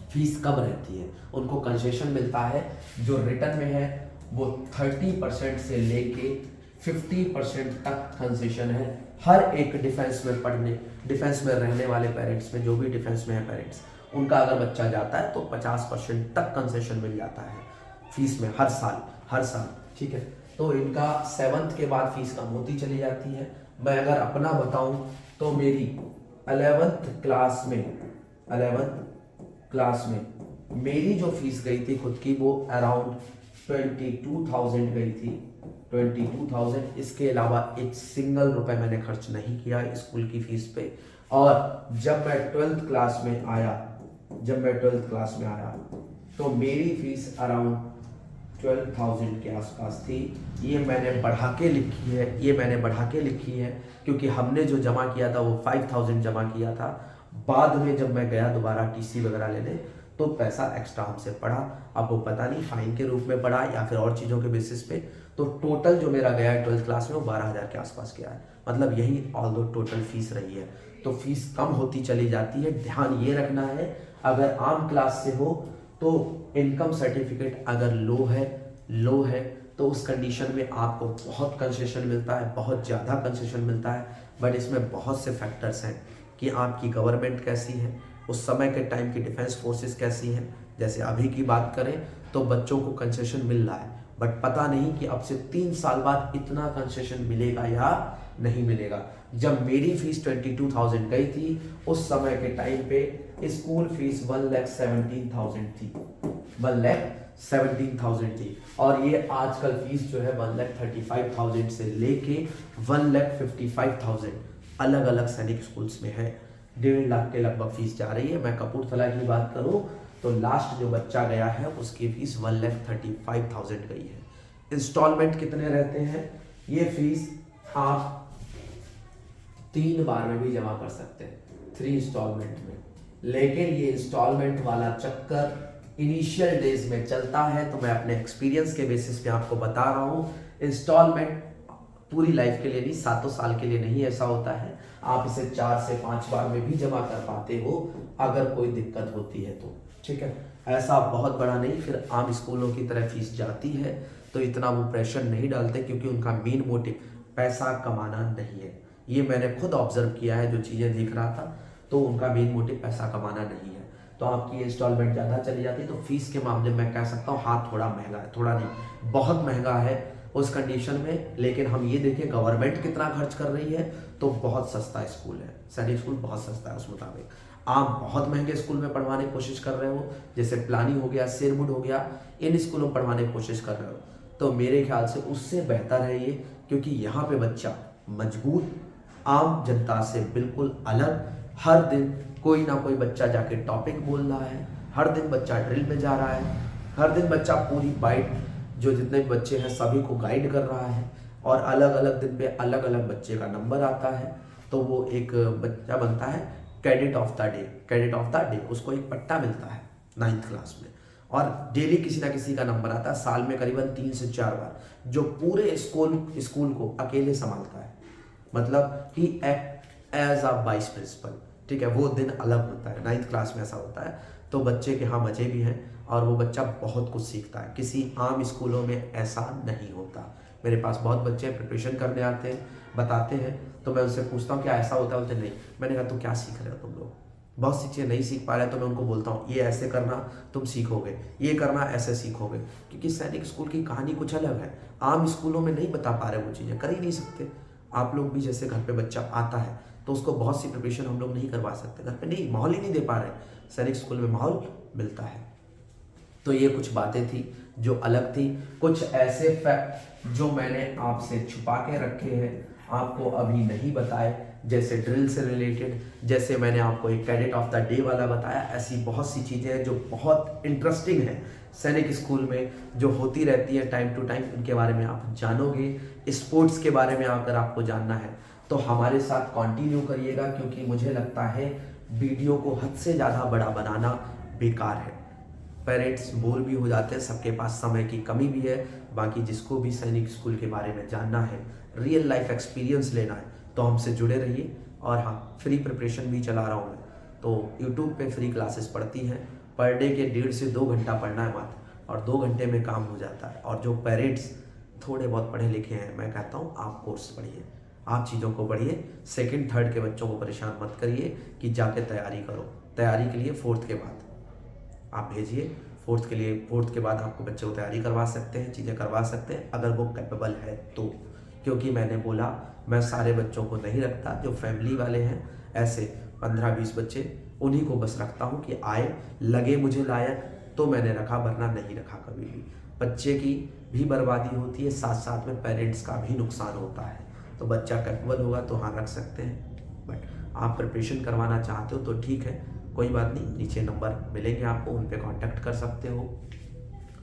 [SPEAKER 1] फीस कम रहती है, उनको कंसेशन मिलता है, जो रिटर्न में है वो 30% से लेके 50% तक कंसेशन है हर एक डिफेंस में रहने वाले पेरेंट्स में। जो भी डिफेंस में है पेरेंट्स, उनका अगर बच्चा जाता है तो 50% तक कंसेशन मिल जाता है फीस में हर साल। ठीक है, तो इनका 7th के बाद फीस कम होती चली जाती है। मैं अगर अपना बताऊं तो मेरी 11th क्लास में मेरी जो फीस गई थी खुद की, वो अराउंड 22,000 गई थी, 22,000। इसके अलावा एक सिंगल रुपए मैंने खर्च नहीं किया स्कूल की फीस पे। और जब मैं 12th क्लास में आया तो मेरी फीस अराउंड 12,000 के आसपास थी। ये मैंने बढ़ा के लिखी है क्योंकि हमने जो जमा किया था वो 5,000 जमा किया था। बाद में जब मैं गया दोबारा टीसी वगैरह लेने तो पैसा एक्स्ट्रा हमसे पड़ा। अब वो पता नहीं फाइन के रूप में पड़ा या फिर और चीज़ों के बेसिस पे, तो टोटल जो मेरा गया है 12th क्लास में वो 12,000 के आसपास गया है। मतलब यही ऑल दो टोटल फीस रही है। तो फीस कम होती चली जाती है। ध्यान ये रखना है, अगर आम क्लास से हो तो इनकम सर्टिफिकेट अगर लो है तो उस कंडीशन में आपको बहुत कंसेशन मिलता है, बहुत ज़्यादा कंसेशन मिलता है। बट इसमें बहुत से फैक्टर्स हैं कि आपकी गवर्नमेंट कैसी है, उस समय के टाइम की डिफेंस फोर्सेस कैसी हैं। जैसे अभी की बात करें तो बच्चों को कंसेशन मिल रहा है, बट पता नहीं कि अब से 3 साल बाद इतना कंसेशन मिलेगा या नहीं मिलेगा। जब मेरी फीस 22,000 गई थी उस समय के टाइम पे स्कूल फीस 1,17,000 थी, 1,17,000 थी। और ये आजकल फीस जो है 1,35,000 से लेके 1,55,000 अलग अलग सैनिक स्कूल्स में है। 1.5 लाख के लगभग फीस जा रही है। मैं कपूरथला की बात करूं तो लास्ट जो बच्चा गया है उसकी फीस 1,35,000 गई है। इंस्टॉलमेंट कितने रहते हैं? ये फीस आप 3 बार में भी जमा कर सकते हैं, 3 इंस्टॉलमेंट में। लेकिन ये इंस्टॉलमेंट वाला चक्कर इनिशियल डेज में चलता है, तो मैं अपने एक्सपीरियंस के बेसिस पे आपको बता रहा हूँ। इंस्टॉलमेंट पूरी लाइफ के लिए नहीं, 7 साल के लिए नहीं ऐसा होता है। आप इसे 4 से 5 बार में भी जमा कर पाते हो अगर कोई दिक्कत होती है तो। ठीक है, ऐसा बहुत बड़ा नहीं। फिर आम स्कूलों की तरह फीस जाती है तो इतना वो प्रेशर नहीं डालते क्योंकि उनका मेन मोटिव पैसा कमाना नहीं है। ये मैंने खुद ऑब्जर्व किया है, जो चीज़ें देख रहा था, तो उनका मेन मोटिव पैसा कमाना नहीं है। तो आपकी इंस्टॉलमेंट ज़्यादा चली जाती है। तो फीस के मामले में कह सकता हूँ हाँ थोड़ा महंगा है, थोड़ा नहीं बहुत महंगा है उस कंडीशन में। लेकिन हम ये देखें गवर्नमेंट कितना खर्च कर रही है तो बहुत सस्ता स्कूल है, सैनिक स्कूल बहुत सस्ता है उस मुताबिक। आप बहुत महंगे स्कूल में पढ़वाने की कोशिश कर रहे हो, जैसे प्लानी हो गया, शेरवुड हो गया, इन स्कूलों में पढ़वाने की कोशिश कर रहे हो, तो मेरे ख्याल से उससे बेहतर है ये। क्योंकि यहाँ पे बच्चा मजबूत, आम जनता से बिल्कुल अलग, हर दिन कोई ना कोई बच्चा जाके टॉपिक बोल रहा है, हर दिन बच्चा ड्रिल में जा रहा है, हर दिन बच्चा पूरी बाइट जो जितने भी बच्चे हैं सभी को गाइड कर रहा है, और अलग अलग दिन पे अलग अलग बच्चे का नंबर आता है। तो वो एक बच्चा बनता है कैडेट ऑफ द डे, उसको एक पट्टा मिलता है 9th क्लास में। और डेली किसी ना किसी का नंबर आता है, साल में करीबन 3 से 4 बार, जो पूरे स्कूल को अकेले संभालता है। मतलब ही act as a vice principal, ठीक है। वो दिन अलग होता है, 9th क्लास में ऐसा होता है। तो बच्चे के हाँ मज़े भी हैं और वो बच्चा बहुत कुछ सीखता है, किसी आम स्कूलों में ऐसा नहीं होता। मेरे पास बहुत बच्चे प्रिपरेशन करने आते हैं, बताते हैं, तो मैं उनसे पूछता हूँ क्या ऐसा होता है, बोलते नहीं। मैंने कहा तो क्या सीख रहे हो तुम लोग? बहुत सी चीज़ें नहीं सीख पा रहे, तो मैं उनको बोलता हूँ ये ऐसे करना तुम सीखोगे, ये करना ऐसे सीखोगे, क्योंकि सैनिक स्कूल की कहानी कुछ अलग है। आम स्कूलों में नहीं बता पा रहे, वो चीज़ें कर ही नहीं सकते। आप लोग भी जैसे घर पे बच्चा आता है तो उसको बहुत सी प्रिपरेशन हम लोग नहीं करवा सकते, घर पे नहीं, माहौल ही नहीं दे पा रहे। सैनिक स्कूल में माहौल मिलता है। तो ये कुछ बातें थी जो अलग थी, कुछ ऐसे फैक्ट जो मैंने आपसे छुपा के रखे हैं, आपको अभी नहीं बताए, जैसे ड्रिल से रिलेटेड, जैसे मैंने आपको एक कैडेट ऑफ द डे वाला बताया। ऐसी बहुत सी चीज़ें हैं जो बहुत इंटरेस्टिंग है सैनिक स्कूल में, जो होती रहती है टाइम टू टाइम, उनके बारे में आप जानोगे। स्पोर्ट्स के बारे में अगर आपको जानना है तो हमारे साथ कंटिन्यू करिएगा, क्योंकि मुझे लगता है वीडियो को हद से ज़्यादा बड़ा बनाना बेकार है। पेरेंट्स बोर भी हो जाते हैं, सबके पास समय की कमी भी है। बाकी जिसको भी सैनिक स्कूल के बारे में जानना है, रियल लाइफ एक्सपीरियंस लेना है, तो हमसे जुड़े रहिए। और हाँ, फ्री प्रिपरेशन भी चला रहा हूँ मैं, तो यूट्यूब पे फ्री क्लासेस पढ़ती हैं। पर डे के 1.5 से 2 घंटा पढ़ना है मात्र, और 2 घंटे में काम हो जाता है। और जो पेरेंट्स थोड़े बहुत पढ़े लिखे हैं, मैं कहता हूँ आप कोर्स पढ़िए, आप चीज़ों को पढ़िए। 2nd 3rd के बच्चों को परेशान मत करिए कि जाके तैयारी करो। तैयारी के लिए 4th के बाद आप भेजिए। 4th के लिए, 4th के बाद आपको बच्चे को तैयारी करवा सकते हैं, चीज़ें करवा सकते हैं, अगर वो कैपेबल है तो। क्योंकि मैंने बोला मैं सारे बच्चों को नहीं रखता, जो फैमिली वाले हैं ऐसे 15-20 बच्चे, उन्हीं को बस रखता हूँ कि आए, लगे मुझे लायक तो मैंने रखा, वरना नहीं रखा कभी भी। बच्चे की भी बर्बादी होती है, साथ साथ में पेरेंट्स का भी नुकसान होता है। तो बच्चा कैपेबल होगा तो हाँ रख सकते हैं, बट आप प्रिपरेशन करवाना चाहते हो तो ठीक है, कोई बात नहीं, नीचे नंबर मिलेंगे आपको, उन पे कांटेक्ट कर सकते हो।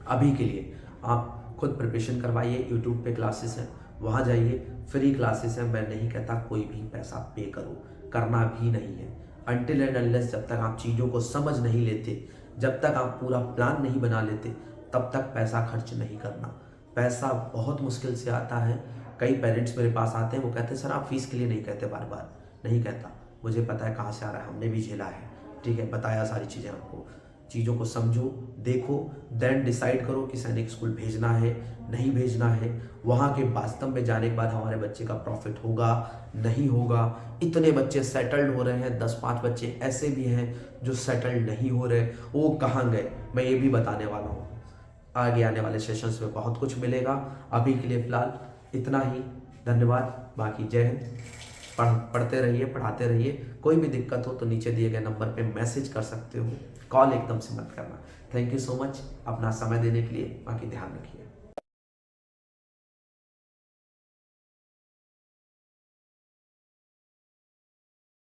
[SPEAKER 1] अभी के लिए आप खुद प्रिपरेशन करवाइए, यूट्यूब पे क्लासेस हैं, वहाँ जाइए, फ्री क्लासेस हैं। मैं नहीं कहता कोई भी पैसा पे करो, करना भी नहीं है। अनटिल एंड अनलेस जब तक आप चीज़ों को समझ नहीं लेते, जब तक आप पूरा प्लान नहीं बना लेते, तब तक पैसा खर्च नहीं करना। पैसा बहुत मुश्किल से आता है। कई पेरेंट्स मेरे पास आते हैं, वो कहते हैं सर आप फीस के लिए नहीं कहते बार बार। नहीं कहता, मुझे पता है कहाँ से आ रहा है, हमने भी झेला है, ठीक है, बताया सारी चीज़ें आपको। चीज़ों को समझो, देखो, देन डिसाइड करो कि सैनिक स्कूल भेजना है, नहीं भेजना है। वहाँ के वास्तव में जाने के बाद हमारे बच्चे का प्रॉफिट होगा, नहीं होगा। इतने बच्चे सेटल्ड हो रहे हैं, 10-5 बच्चे ऐसे भी हैं जो सेटल्ड नहीं हो रहे, वो कहाँ गए, मैं ये भी बताने वाला हूँ। आगे आने वाले सेशंस में बहुत कुछ मिलेगा। अभी के लिए फ़िलहाल इतना ही, धन्यवाद। बाकी जय हिंद। पढ़ते रहिए, पढ़ाते रहिए। कोई भी दिक्कत हो तो नीचे दिए गए नंबर पे मैसेज कर सकते हो, कॉल एकदम से मत करना। थैंक यू सो मच अपना समय देने के लिए। बाकी ध्यान रखिए।